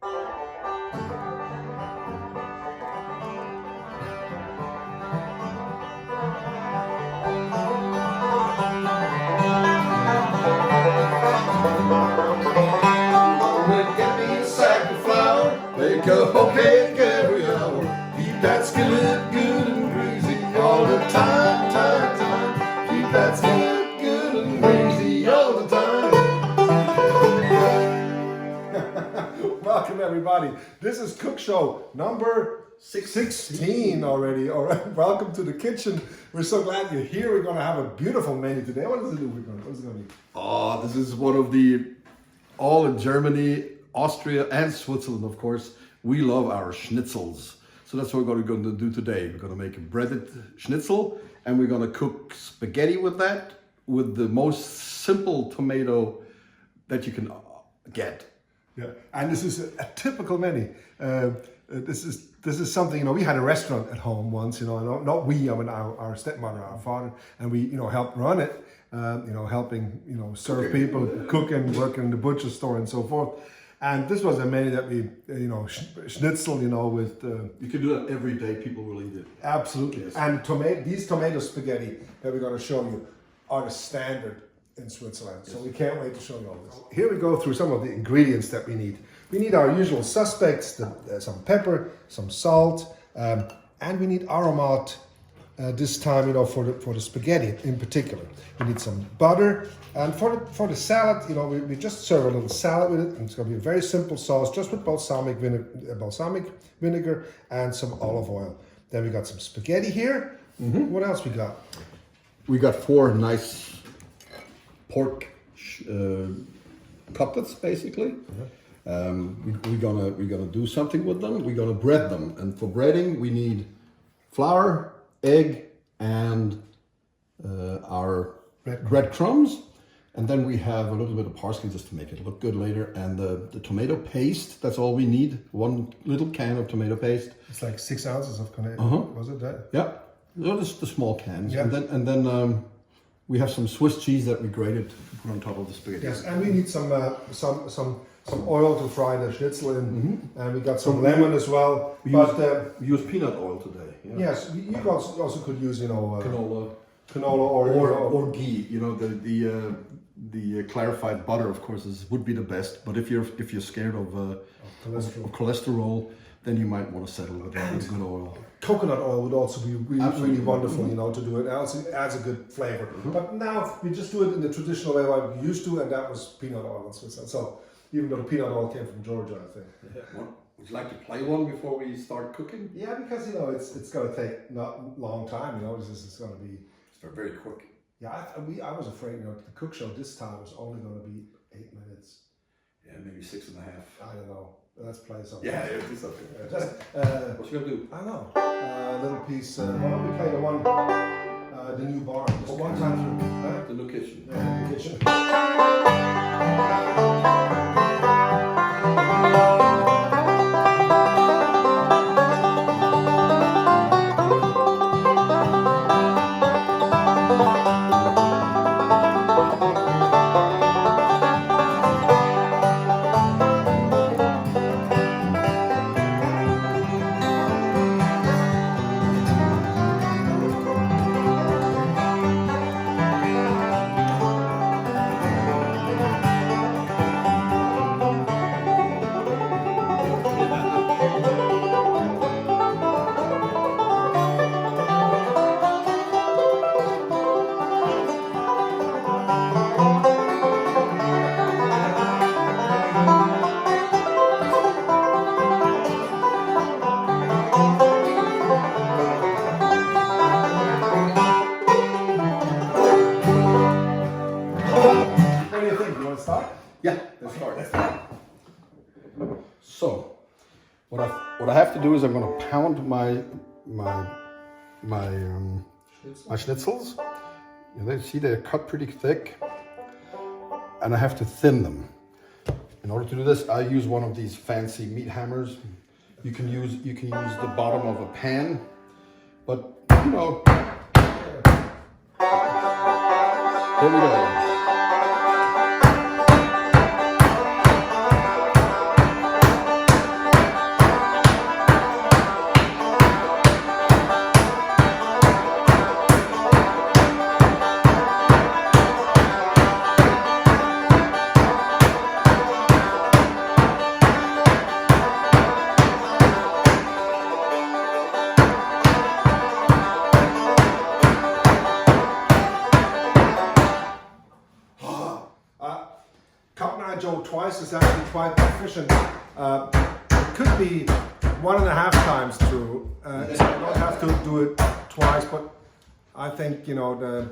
Make a bouquet and carry on. Keep that skillet good and greasy all the time, time, time. Keep that skillet good and greasy all the time. Welcome everybody. This is Cook Show number 16 already. All right, welcome to the kitchen. We're so glad you're here. We're going to have a beautiful menu today. What is it going to be? Oh, this is one of the, all in Germany, Austria and Switzerland, of course. We love our schnitzels. So that's what we're going to do today. We're going to make a breaded schnitzel and we're going to cook spaghetti with that, with the most simple tomato that you can get. Yeah, and this is a typical menu. This is something, you know, we had a restaurant at home once, you know, not we, I mean our stepmother, our father, and we, you know, helped run it, you know, helping, you know, serve people, cooking, working in the butcher store and so forth. And this was a menu that we, you know, schnitzel, you know, with... you can do that every day, people will eat it. Absolutely. Yes. And these tomato spaghetti that we're going to show you are the standard in Switzerland. Yes. So we can't wait to show you all this. Here we go through some of the ingredients that we need. We need our usual suspects, some pepper, some salt, and we need aromat this time, you know, for the spaghetti in particular. We need some butter, and for the salad, you know, we just serve a little salad with it, and it's going to be a very simple sauce, just with balsamic vinegar and some olive oil. Then we got some spaghetti here. Mm-hmm. What else we got? We got 4 nice pork cutlets, basically. Mm-hmm. We're gonna do something with them. We're gonna bread them, and for breading we need flour, egg, and our breadcrumbs, and then we have a little bit of parsley just to make it look good later, and the tomato paste. That's all we need. 1 little can of tomato paste. It's like 6 ounces of tomato. Was it that? Yeah, those the small cans. Yeah. And then we have some Swiss cheese that we grated to put on top of the spaghetti. Yes, and we need some oil to fry the schnitzel in, and we got some lemon as well. We use peanut oil today. Yeah. Yes, you also could use, you know, canola or ghee. You know, the clarified butter, of course, would be the best. But if you're scared of cholesterol, then you might want to settle with good oil. Coconut oil would also be really wonderful, you know, to do it. It also adds a good flavor. But now we just do it in the traditional way like we used to, and that was peanut oil in Switzerland. So even though the peanut oil came from Georgia, I think. Yeah. Would you like to play one before we start cooking? Yeah, because, you know, it's going to take not a long time, you know. It's going to be... It's very quick. Yeah, I was afraid, you know, the cook show this time was only going to be 8 minutes. Yeah, maybe 6.5. I don't know. Let's play something. Yeah, do something. What you gonna do? I don't know. A little piece. Why don't we play the new bar? Just one time through. The new kitchen. Yeah, the new kitchen. So, what I have to do is I'm going to pound my schnitzels. You see they're cut pretty thick, and I have to thin them. In order to do this, I use one of these fancy meat hammers. You can use the bottom of a pan, but you know. There we go. though twice is actually quite efficient. It could be 1.5 times through. So you don't have to do it twice, but I think, you know, the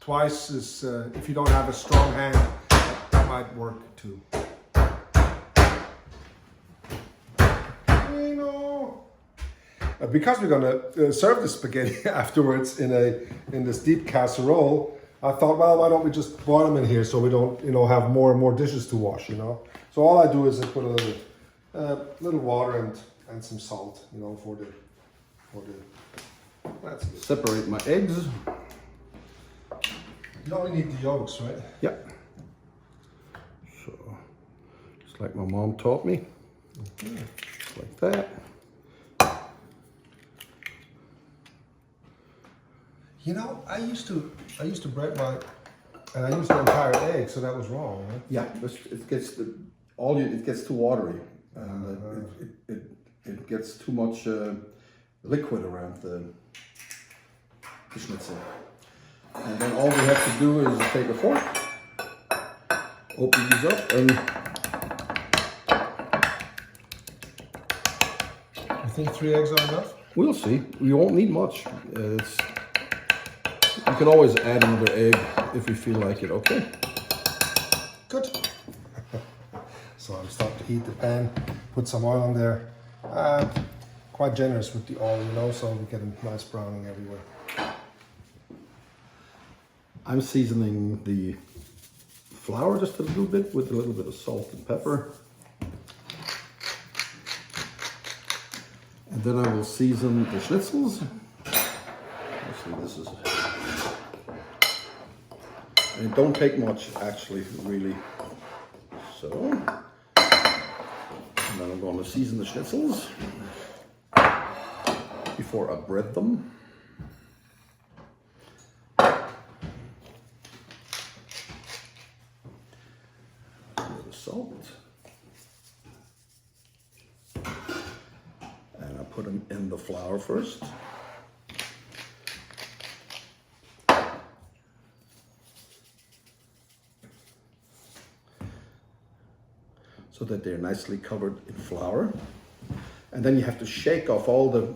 twice is, if you don't have a strong hand, that might work too. Because we're gonna serve the spaghetti afterwards in this deep casserole, I thought, well, why don't we just boil them in here so we don't, you know, have more and more dishes to wash, you know. So all I do is I put a little water and some salt, you know, for the. That's good. Separate my eggs. You only need the yolks, right? Yeah. So, just like my mom taught me. Just like that. You know, I used to bread and I used the entire egg, so that was wrong, right? Yeah, it gets it gets too watery, and it gets too much liquid around the schnitzel. And then all we have to do is take a fork, open these up, and You think 3 eggs are enough? we'll see. We won't need much. You can always add another egg if you feel like it. Okay. Good. So I'm starting to heat the pan, put some oil in there. Quite generous with the oil, you know, so we get a nice browning everywhere. I'm seasoning the flour just a little bit with a little bit of salt and pepper. And then I will season the schnitzels. Actually, this is... And it don't take much, actually, really. So... And then I'm going to season the schnitzels before I bread them. Salt, and I put them in the flour first. So that they're nicely covered in flour, and then you have to shake off all the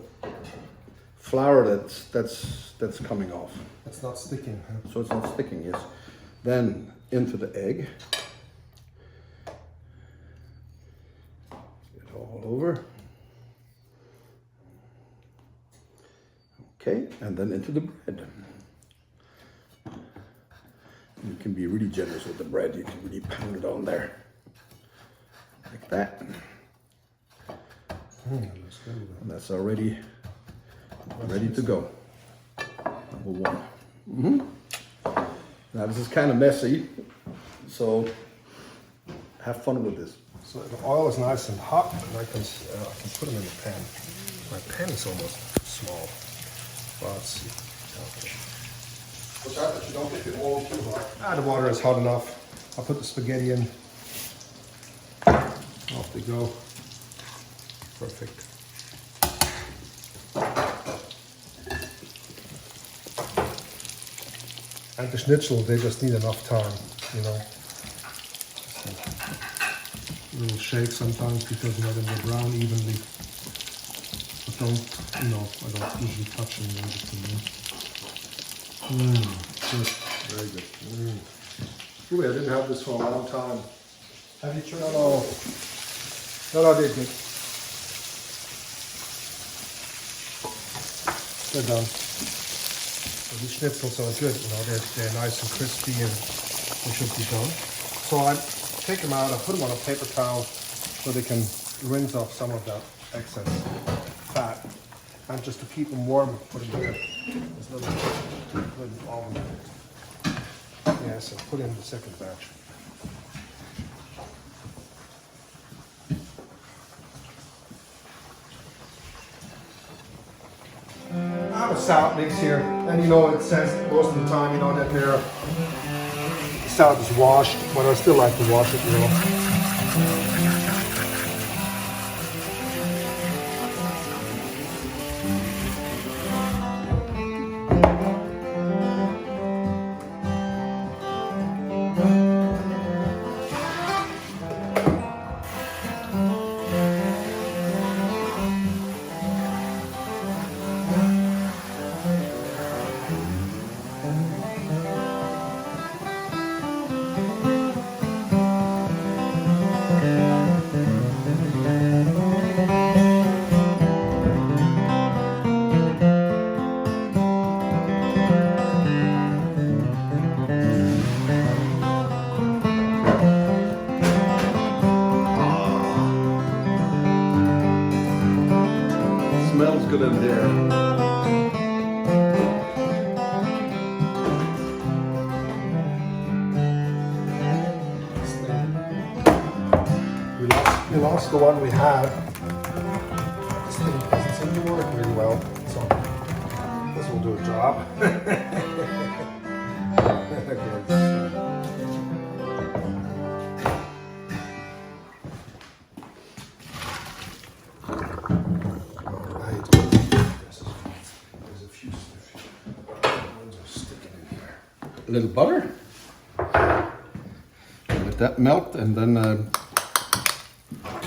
flour that's coming off. It's not sticking. Huh? So it's not sticking. Yes. Then into the egg. All over. Okay, and then into the bread. You can be really generous with the bread. You can really pound it on there. Like that. And that's already ready to go. Number 1. Now this is kind of messy, so have fun with this. So the oil is nice and hot, and I can put them in the pan. My pan is almost small. Well, let's see. Okay. What's that you don't get the oil too hot? The water is hot enough. I'll put the spaghetti in. Off they go. Perfect. And the schnitzel, they just need enough time, you know. A little shake sometimes because let them brown evenly. But don't, you know, I don't usually touch them when it's good. Very good. Ooh, I didn't have this for a long time. Have you tried? No, I didn't. They're done. So these schnitzels are good, you know, they're nice and crispy and they should be done. So I take them out, I put them on a paper towel so they can rinse off some of that excess fat. And just to keep them warm, put them in this little oven. Yes, I'll put in the second batch. I have a salad mix here, and you know it says most of the time, you know, that the salad is washed, but I still like to wash it, you know. in there. We lost the one we had. This thing doesn't seem to work really well, so this will do a job. Alright. There's a few ones are sticking in here. A little butter. Let that melt, and then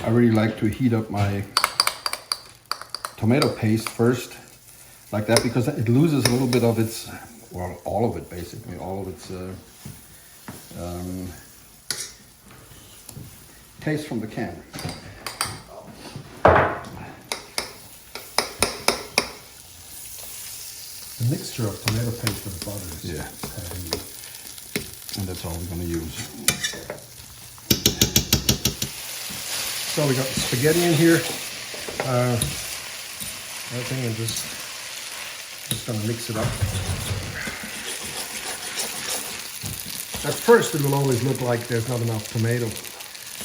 I really like to heat up my tomato paste first, like that, because it loses a little bit of its, well, all of it basically, all of its taste from the can. The mixture of tomato paste and butter is Yeah. And that's all we're going to use. So we got the spaghetti in here. Everything, and just gonna mix it up. At first it will always look like there's not enough tomato,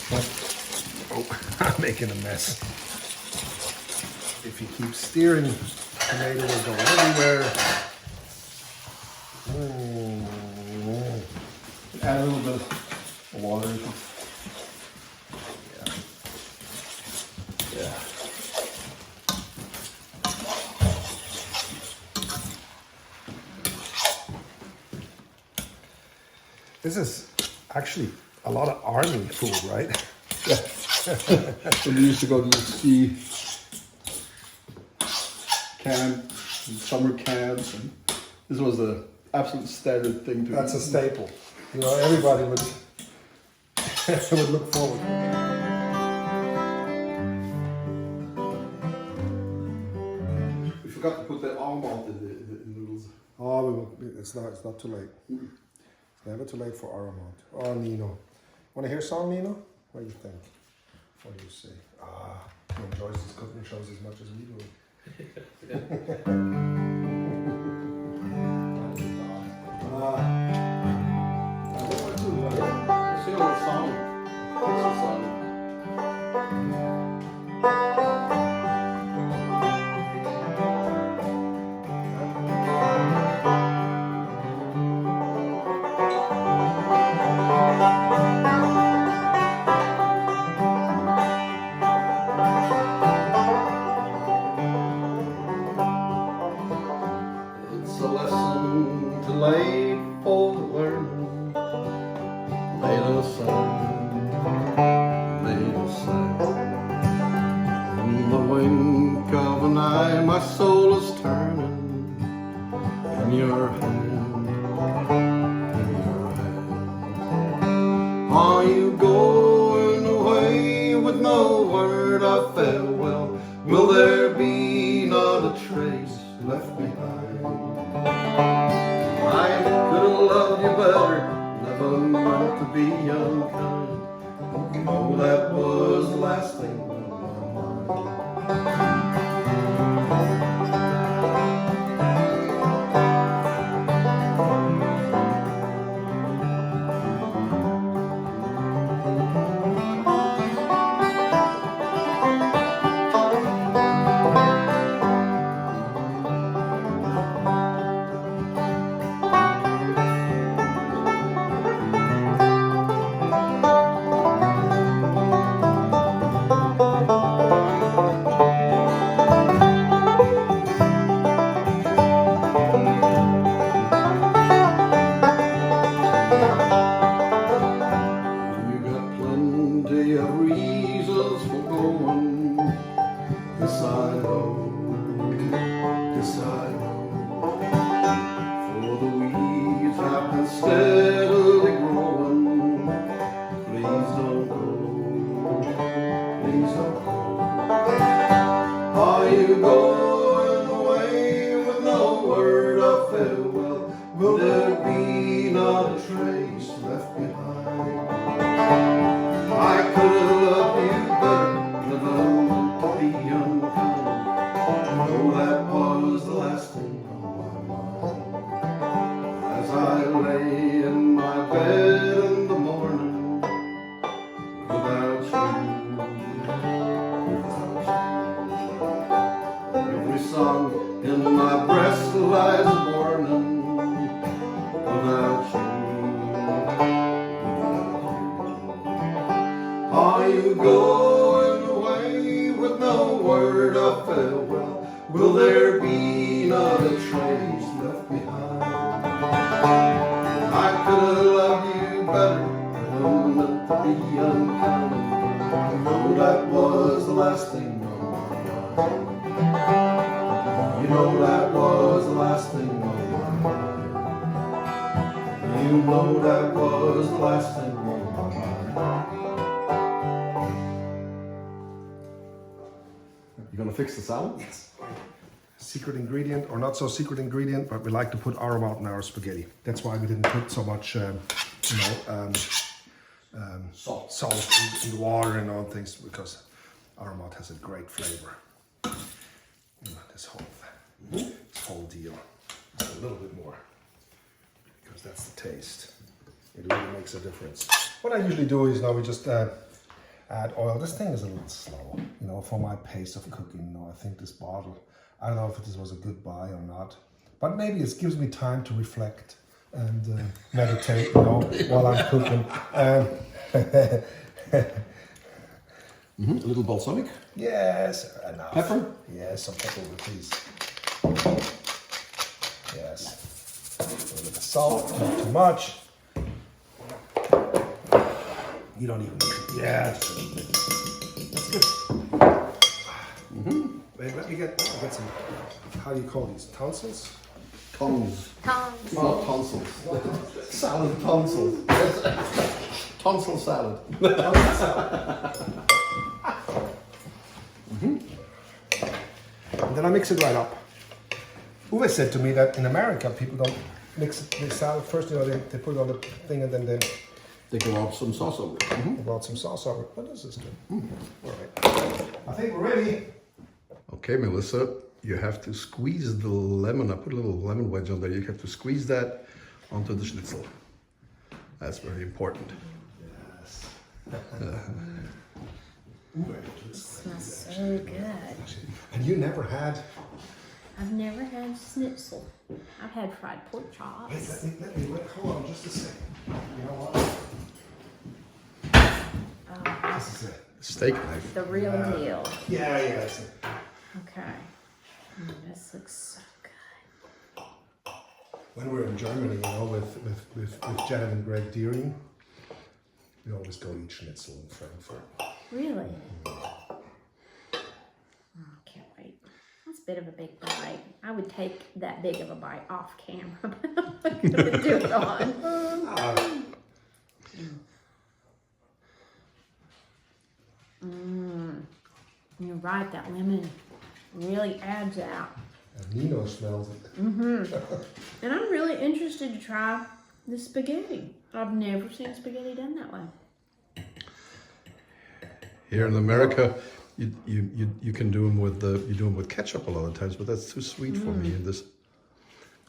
but oh, I'm making a mess. If you keep stirring, tomato will go everywhere. Add a little bit of water. Yeah. This is actually a lot of army food, right? Yeah. When we used to go to the sea camp, summer camps, and this was the absolute standard thing to That's eat. a staple. You know, everybody would would look forward. We forgot to put the almond in the noodles. Oh, it's not too late. It's never too late for Aramont. Oh, Nino. Want to hear a song, Nino? What do you think? What do you say? He enjoys his cooking shows as much as we do. Sing a little song. What's the song? It's a lesson to lay for the learning. Lay the sun, lay the sun. In the wink of an eye, my soul is turning. In your hand, in your hand. Are you going away with no word of farewell? Will there be not a trace left behind? I could have loved you better, never meant to be unkind. Oh, that was the last thing on my without you. Are you going away with no word of farewell? Will there be not a trace left behind? I could have loved you better, but I'm meant to be unkind. I know that was the last thing on my mind. You know that was the last thing on my mind. You know that was the last thing on my mind. You gonna fix the salad? Yes. Secret ingredient, or not so secret ingredient, but we like to put aromat in our spaghetti. That's why we didn't put so much, salt in the water and all things, because aromat has a great flavor. This whole deal. Just a little bit more, because that's the taste. It really makes a difference. What I usually do is now we just add oil. This thing is a little slow, for my pace of cooking. I think this bottle, I don't know if this was a good buy or not, but maybe it gives me time to reflect and meditate, while I'm cooking. A little balsamic. Yes, enough. Pepper? Yes, some pepper, please. Yes. A little bit of salt, not too much. You don't even need it. Yeah, that's good. Wait, let me get some, how do you call these, tonsils? Tongs. Tongs. Not tonsils. Salad tonsils. Tonsil salad. And then I mix it right up. Uwe said to me that in America people don't mix the salad first. They put it on the thing and then They go out some sauce over it. they brought some sauce over it. What does this do? All right. I think we're ready. Okay, Melissa, you have to squeeze the lemon. I put a little lemon wedge on there. You have to squeeze that onto the schnitzel. That's very important. Yes. Smells so good. And you never had? I've never had schnitzel. I've had fried pork Wait, chops. wait, hold on just a second. You know what? This is it. Steak knife. The real deal. Yeah, it's it. Okay. This looks so good. When we're in Germany, with Janet and Greg Deering, we always go eat schnitzel in Frankfurt. Really? Oh, can't wait. That's a bit of a big bite. I would take that big of a bite off camera, but I'm not going to do it on. You're right, that lemon really adds out. And Nino smells it. And I'm really interested to try the spaghetti. I've never seen spaghetti done that way. Here in America, you can do them with ketchup a lot of times, but that's too sweet for me. And this.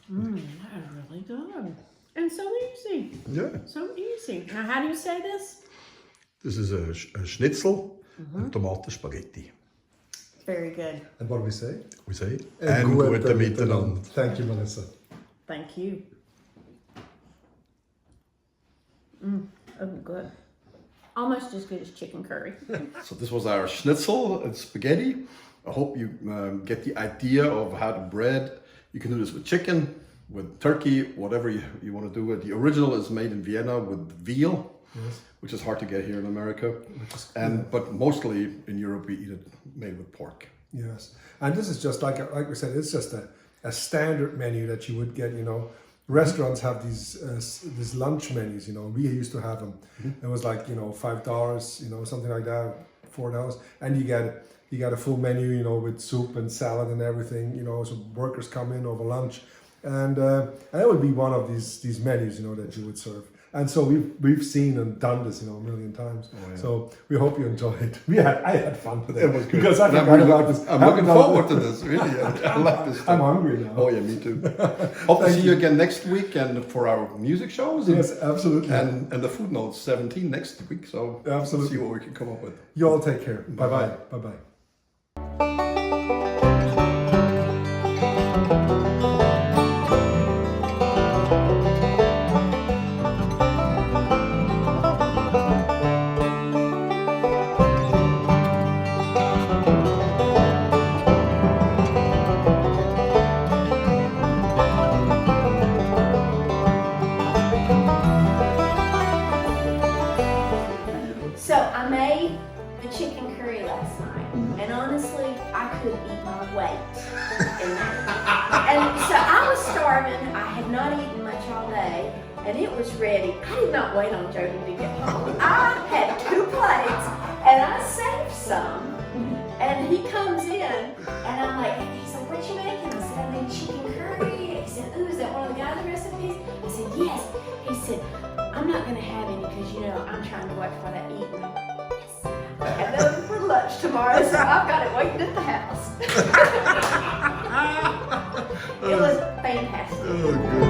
That is really good. And so easy. Yeah. So easy. Now, how do you say this? This is a schnitzel and tomato spaghetti. Very good. And what do we say? We say And gute miteinander. Thank you, Melissa. Thank you. Oh, good. Almost as good as chicken curry. So this was our schnitzel and spaghetti. I hope you get the idea of how to bread. You can do this with chicken, with turkey, whatever you want to do it. The original is made in Vienna with veal, which is hard to get here in America. But mostly in Europe we eat it made with pork. Yes, and this is just like we said, it's just a standard menu that you would get. Restaurants have these lunch menus. We used to have them. It was like $5, something like that, $4, and you get a full menu, with soup and salad and everything. So workers come in over lunch, and that would be one of these menus, that you would serve. And so we've seen and done this, a million times. Oh, yeah. So we hope you enjoyed it. I had fun today. It was good. Because I forgot about this. I'm looking forward to this. Really, I like this stuff. I'm hungry now. Oh yeah, me too. Hope to see you again next week and for our music shows. Yes, absolutely. And the food notes 17 next week. So absolutely, see what we can come up with. You all take care. Bye bye. Bye bye. couldn't eat my weight. And so I was starving. I had not eaten much all day, and it was ready. I did not wait on Jody to get home. I had 2 plates, and I saved some. And he comes in, and I'm like, he said, what you making? I said, I made chicken curry. He said, ooh, is that one of the guys' recipes? I said, yes. He said, I'm not going to have any because, you know, I'm trying to watch what I eat. And I'm like, yes. I have those for lunch tomorrow, so I've got it waiting at the house. It was fantastic. Oh, good.